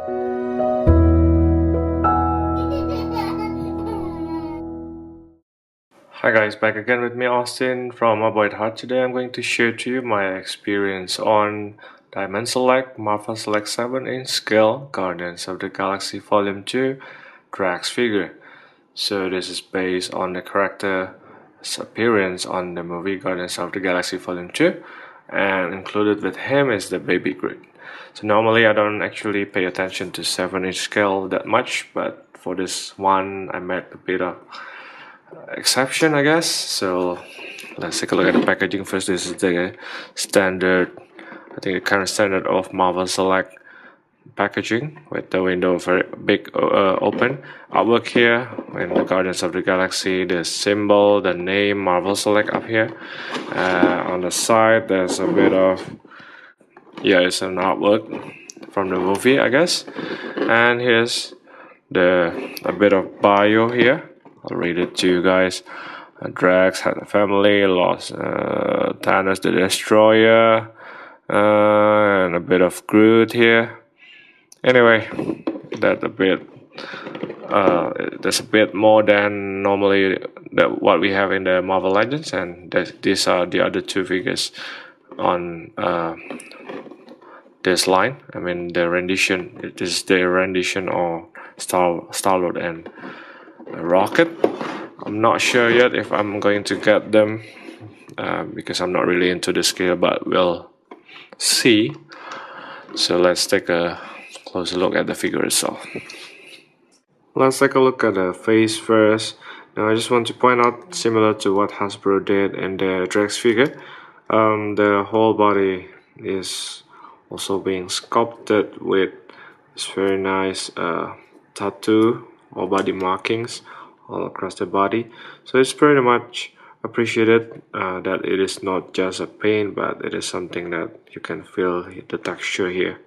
Hi guys, back again with me Austin from Avoid Heart. Today I'm going to share to you my experience on Diamond Select Marvel Select 7-inch scale Guardians of the Galaxy Volume 2 Drax figure. So this is based on the character's appearance on the movie Guardians of the Galaxy Volume 2, and included with him is the baby Groot. So normally I don't actually pay attention to 7-inch scale that much, but for this one I made a bit of exception, I guess. So let's take a look at the packaging first. This is the standard, I think the current standard of Marvel Select packaging, with the window very big open. Artwork here in the Guardians of the Galaxy, the symbol, the name Marvel Select up here. On the side there's a bit of, it's an artwork from the movie, I guess. And here's a bit of bio here. I'll read it to you guys. Drax had a family, lost Thanos the Destroyer, and a bit of Groot here. Anyway, that's a bit. There's a bit more than normally what we have in the Marvel Legends, and these are the other two figures on this line. I mean the rendition. It is the rendition of Star-Lord and Rocket. I'm not sure yet if I'm going to get them because I'm not really into the scale, but we'll see. So let's take a closer look at the figure itself. Let's take a look at the face first. Now I just want to point out, similar to what Hasbro did in the Drax figure, the whole body is also being sculpted with this very nice tattoo or body markings all across the body. So it's pretty much appreciated that it is not just a paint, but it is something that you can feel the texture here.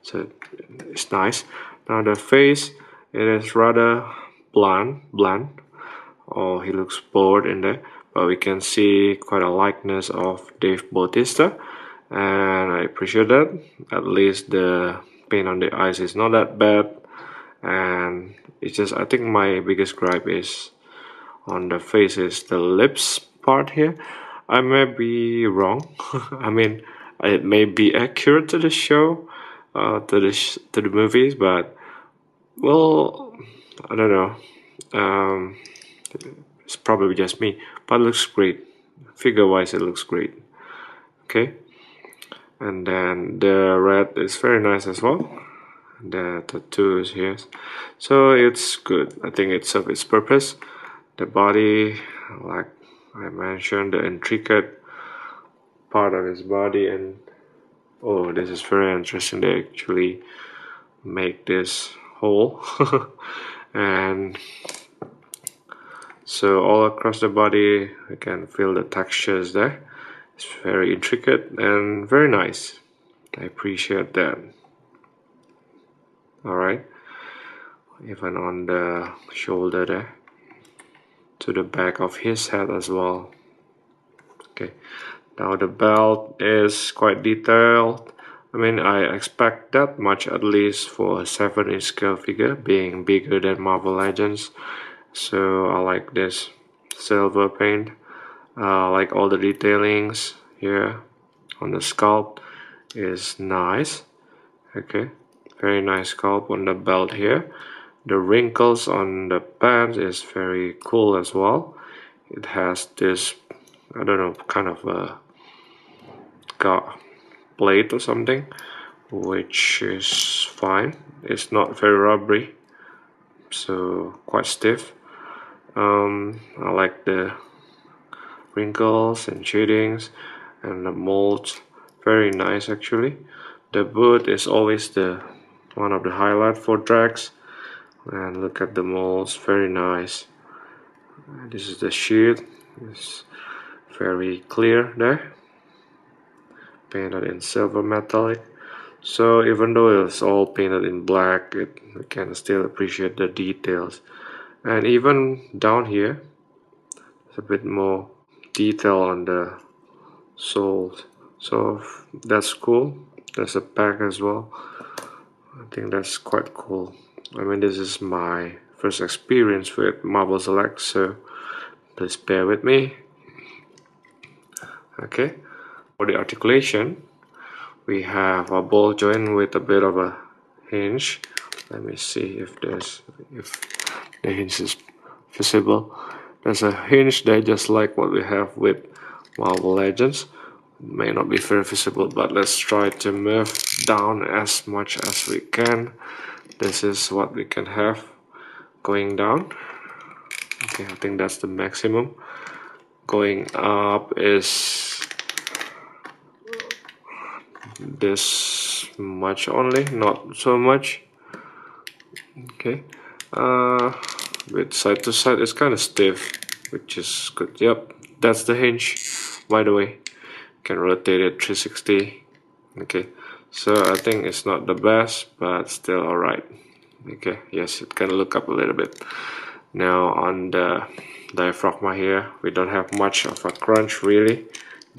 So it's nice. Now the face, it is rather bland, or he looks bored in there, but we can see quite a likeness of Dave Bautista, and I appreciate that. At least the paint on the eyes is not that bad. And it's just, I think my biggest gripe is on the face is the lips part here. I may be wrong. I mean, it may be accurate to the show, to the movies, but well, I don't know. It's probably just me, but it looks great. Figure wise, it looks great. Okay, and then the red is very nice as well. The tattoos here, so it's good. I think it serves its purpose. The body, like I mentioned, the intricate part of his body, and oh, this is very interesting. They actually make this hole and so all across the body you can feel the textures there. It's very intricate and very nice. I appreciate that. Alright, even on the shoulder there, to the back of his head as well. Okay, now the belt is quite detailed. I mean, I expect that much at least for a 7-inch scale figure, being bigger than Marvel Legends. So I like this silver paint. Like all the detailings here on the sculpt is nice. Okay, very nice sculpt on the belt here. The wrinkles on the pants is very cool as well. It has this, I don't know, kind of a plate or something, which is fine. It's not very rubbery, so quite stiff. I like the wrinkles and shadings, and the molds, very nice actually. The boot is always one of the highlight for Drax, and look at the molds, very nice. This is the sheet, it's very clear there, painted in silver metallic. So even though it's all painted in black, you can still appreciate the details. And even down here, there's a bit more detail on the soles, so that's cool. There's a pack as well. I think that's quite cool. I mean, this is my first experience with Marble Select, so please bear with me. Okay, for the articulation, we have a ball joint with a bit of a hinge. Let me see if the hinge is visible. There's a hinge there, just like what we have with Marble Legends. May not be very visible, but let's try to move down as much as we can. This is what we can have going down. Okay, I think that's the maximum. Going up is this much only, not so much. Okay, with side to side it's kind of stiff, which is good. Yep, that's the hinge, by the way. Can rotate it 360. Okay, so I think it's not the best, but still alright. Okay, yes, it can look up a little bit. Now on the diaphragm here, we don't have much of a crunch really,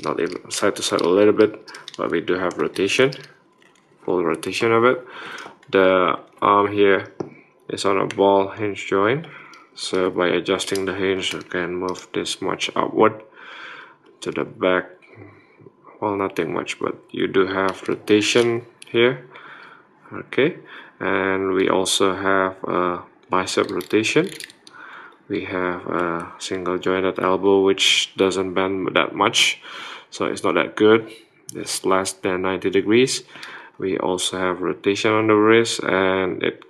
not even side to side a little bit, but we do have rotation, full rotation of it. The arm here is on a ball hinge joint, so by adjusting the hinge you can move this much upward to the back. Well, nothing much, but you do have rotation here. Okay, and we also have a bicep rotation. We have a single jointed elbow which doesn't bend that much, so it's not that good. It's less than 90 degrees. We also have rotation on the wrist, and it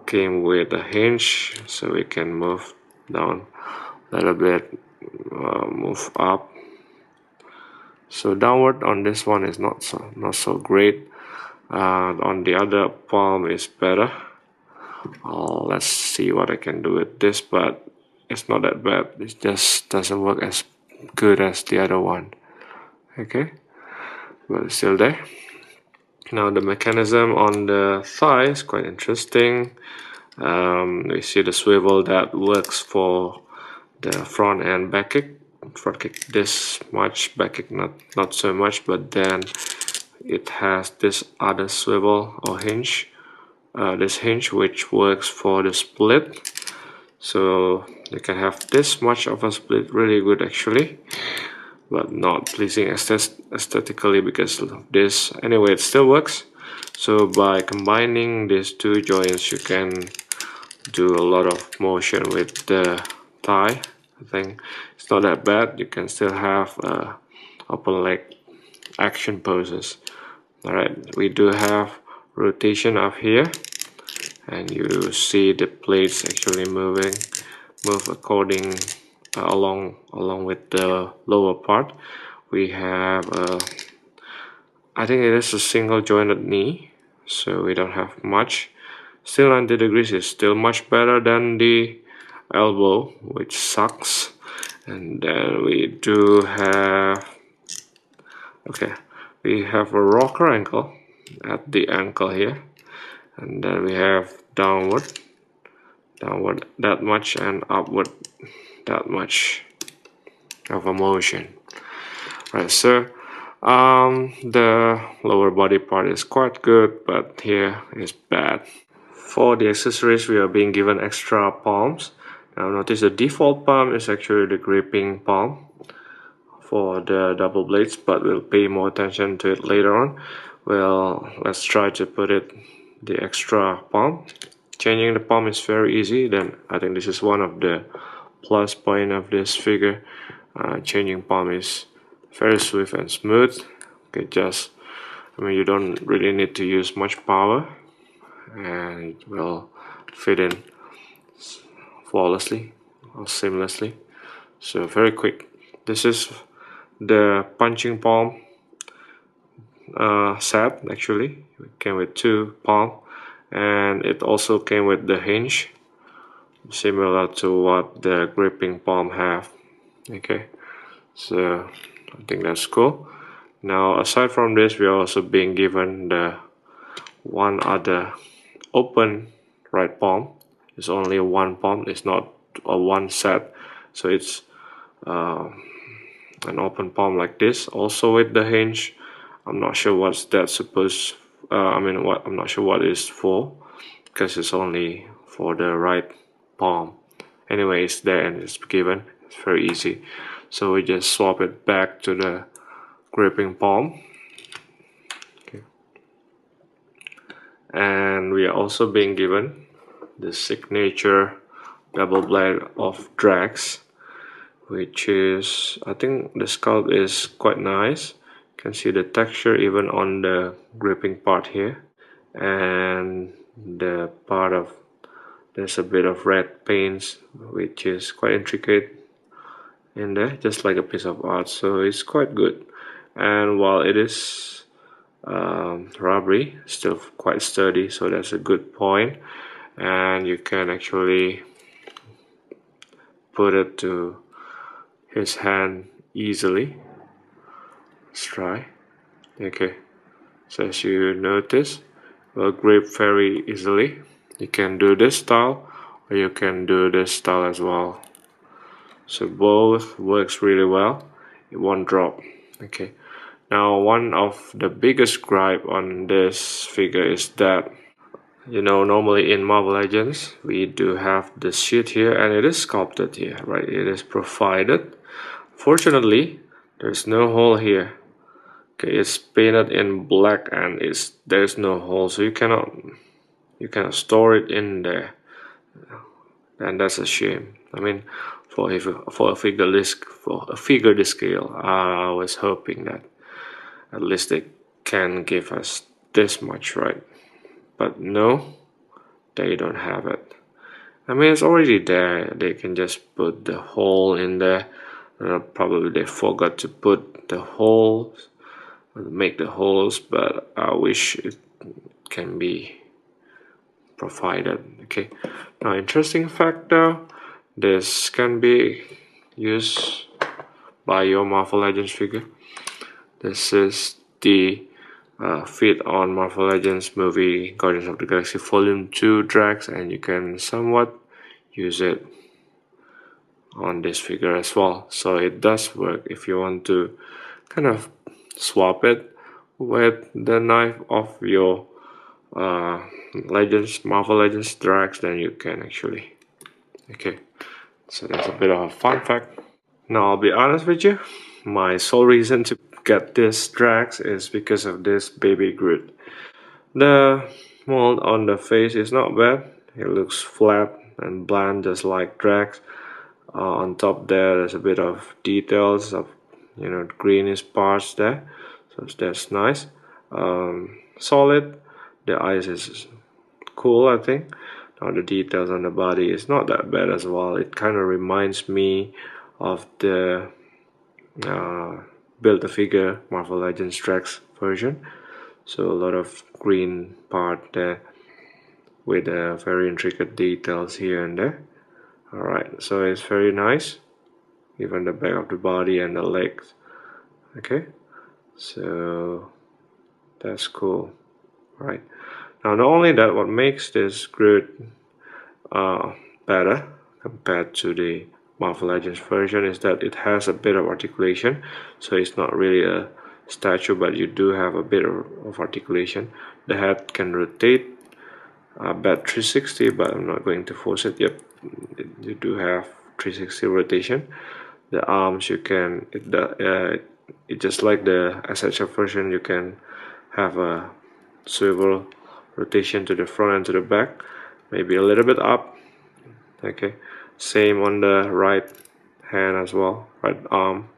came with a hinge, so we can move down a little bit, move up. So downward on this one is not so great. On the other palm is better. Let's see what I can do with this, but it's not that bad. It just doesn't work as good as the other one. Okay, but it's still there. Now the mechanism on the thigh is quite interesting. We see the swivel that works for the front and back kick. Front kick this much, back kick not so much, but then it has this other swivel or hinge, this hinge which works for the split. So you can have this much of a split, really good actually, but not pleasing aesthetically because of this. Anyway, it still works. So by combining these two joints you can do a lot of motion with the thigh. I think it's not that bad. You can still have open leg action poses. Alright, we do have rotation up here, and you see the plates actually move according along with the lower part. We have I think it is a single jointed knee, so we don't have much. Still 90 degrees is still much better than the elbow, which sucks. And then we do have, okay, we have a rocker ankle at the ankle here, and then we have downward that much and upward that much of a motion. Right, so the lower body part is quite good, but here is bad. For the accessories, we are being given extra palms. Now notice the default palm is actually the gripping palm for the double blades, but we'll pay more attention to it later on. Well, let's try to put it the extra palm. Changing the palm is very easy. Then I think this is one of the plus point of this figure. Changing palm is very swift and smooth. Okay, you don't really need to use much power, and it will fit in flawlessly or seamlessly. So very quick. This is the punching palm set. Actually, it came with two palm, and it also came with the hinge, similar to what the gripping palm have. Okay, so I think that's cool. Now aside from this, we are also being given the one other open right palm. It's only one palm, it's not a one set, so it's an open palm like this, also with the hinge. I'm not sure what's that supposed I'm not sure what it's for, because it's only for the right palm. Anyway, it's there and it's given. It's very easy. So we just swap it back to the gripping palm. Okay. And we are also being given the signature double blade of Drax, which is, I think the sculpt is quite nice. You can see the texture even on the gripping part here, and the part of there's a bit of red paints, which is quite intricate in there, just like a piece of art. So it's quite good. And while it is rubbery, still quite sturdy, so that's a good point. And you can actually put it to his hand easily. Let's try. Okay, so as you notice, will grip very easily. You can do this style, or you can do this style as well. So both works really well. It won't drop. Okay. Now, one of the biggest gripe on this figure is that, normally in Marvel Legends we do have the sheet here, and it is sculpted here, right? It is provided. Fortunately, there's no hole here. Okay, it's painted in black, and there's no hole, so you cannot store it in there, and that's a shame. I mean, for a figure this scale, I was hoping that at least they can give us this much, right? But no, they don't have it. I mean, it's already there. They can just put the hole in there. Probably they forgot to put the holes, make the holes, but I wish it can be provided. Okay. Now, interesting fact though, this can be used by your Marvel Legends figure. This is the fit on Marvel Legends movie Guardians of the Galaxy Volume 2 Drax, and you can somewhat use it on this figure as well. So it does work if you want to kind of swap it with the knife of your Marvel Legends Drax, then you can actually. Okay, so that's a bit of a fun fact. Now I'll be honest with you, my sole reason to get this Drax is because of this baby Groot. The mold on the face is not bad. It looks flat and bland just like Drax. On top there's a bit of details of greenish parts there, so that's nice. Solid. The eyes is cool, I think. Now the details on the body is not that bad as well. It kind of reminds me of the Build-A-Figure Marvel Legends Drax version. So a lot of green part there with very intricate details here and there. Alright, so it's very nice. Even the back of the body and the legs. Okay, so that's cool. Right. Now not only that, what makes this Groot better compared to the Marvel Legends version is that it has a bit of articulation. So it's not really a statue, but you do have a bit of articulation. The head can rotate about 360, but I'm not going to force it. Yep, you do have 360 rotation. The arms, you can it just like the SHF version, you can have a swivel rotation to the front and to the back, maybe a little bit up. Okay, same on the right hand as well, right arm,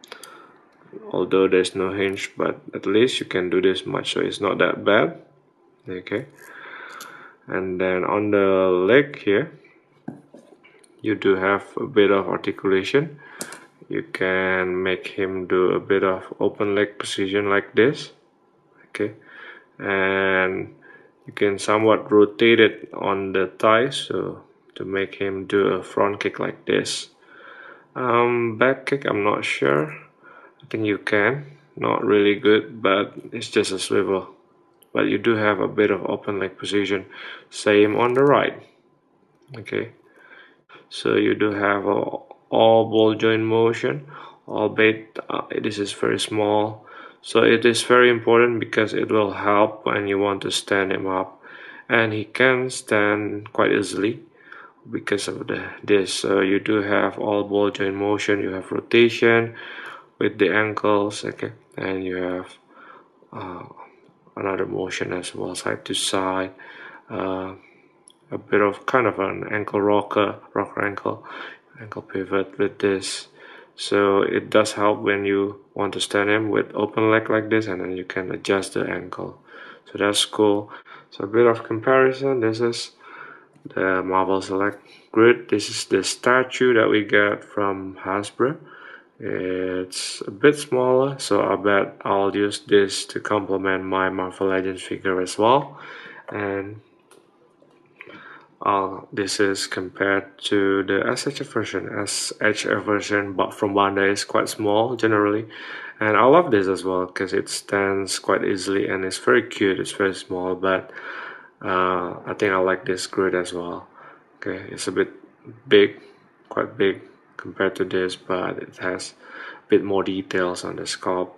although there's no hinge, but at least you can do this much, so it's not that bad. Okay, and then on the leg here you do have a bit of articulation. You can make him do a bit of open leg position like this. Okay, and you can somewhat rotate it on the thighs, so to make him do a front kick like this. Back kick, I'm not sure. I think you can. Not really good, but it's just a swivel. But you do have a bit of open leg position. Same on the right. Okay, so you do have all ball joint motion, albeit this is very small, So it is very important because it will help when you want to stand him up, and he can stand quite easily because of this. So you do have all ball joint motion, you have rotation with the ankles, okay, and you have another motion as well, side to side, a bit of kind of an ankle rocker ankle pivot with this. So it does help when you want to stand him with open leg like this, and then you can adjust the ankle. So that's cool. So a bit of comparison. This is the Marvel Select Groot. This is the statue that we get from Hasbro. It's a bit smaller, so I bet I'll use this to complement my Marvel Legends figure as well. And this is compared to the SHF version. SHF version but from Bandai is quite small generally, and I love this as well because it stands quite easily and it's very cute. It's very small, but I think I like this Groot as well. Okay, it's a bit big, quite big compared to this, but it has a bit more details on the sculpt,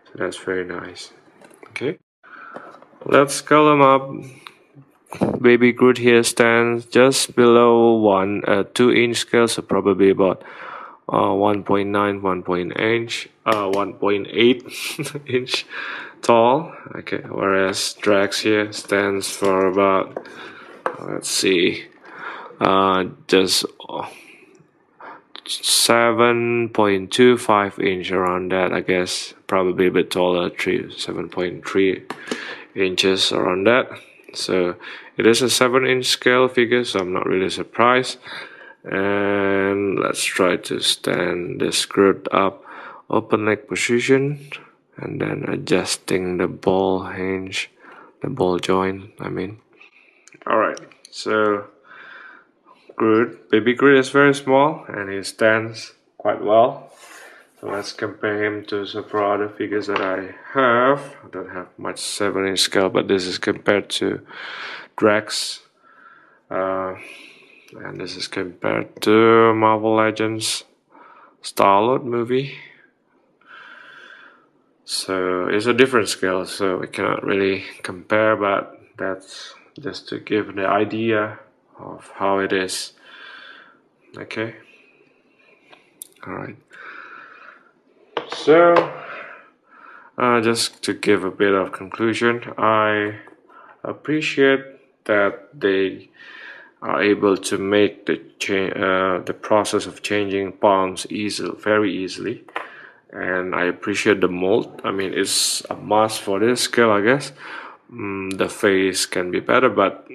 so that's very nice. Okay, let's scale them up. Baby Groot here stands just below 2 inch scale, so probably about 1.9, 1.8 inch tall. Okay, whereas Drax here stands for about, let's see, just 7.25 inch, around that, I guess. Probably a bit taller, 7.3 inches, around that. So it is a 7-inch scale figure, so I'm not really surprised. And let's try to stand this Groot up, open leg position, and then adjusting the ball hinge, the ball joint, I mean. Alright, so Baby Groot is very small and he stands quite well. So let's compare him to several other figures that I have. I don't have much 7-inch scale, but this is compared to Drax. And this is compared to Marvel Legends Star-Lord movie. So it's a different scale, so we cannot really compare, but that's just to give the idea of how it is. Okay. Alright. So, just to give a bit of conclusion, I appreciate that they are able to make the process of changing palms very easily, and I appreciate the mold. I mean, it's a must for this scale, I guess. The face can be better, but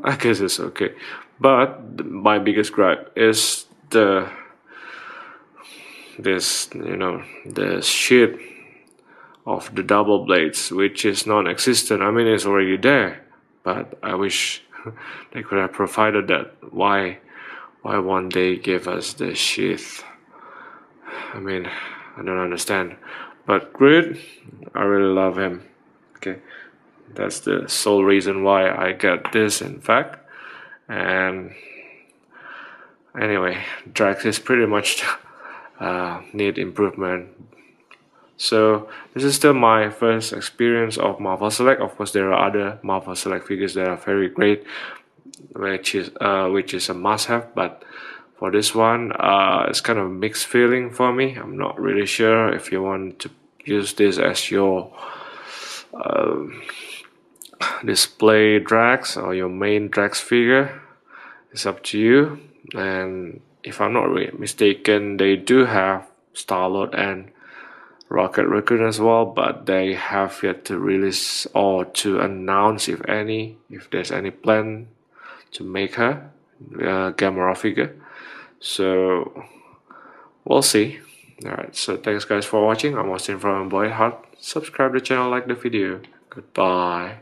I guess it's okay. But my biggest gripe is the sheet of the double blades, which is non-existent. I mean, it's already there, but I wish they could have provided that. Why won't they give us the sheath? I mean, I don't understand. But Groot, I really love him. Okay, that's the sole reason why I got this, in fact. And anyway, Drax is pretty much need improvement. So this is still my first experience of Marvel Select. Of course, there are other Marvel Select figures that are very great, which is a must-have. But for this one, it's kind of a mixed feeling for me. I'm not really sure if you want to use this as your display Drax or your main Drax figure. It's up to you. And if I'm not really mistaken, they do have Star-Lord and Rocket Raccoon as well, but they have yet to release or to announce if there's any plan to make her Gamora figure. So we'll see. Alright, so thanks guys for watching. I'm Austin from Boy Heart. Subscribe to the channel, like the video. Goodbye.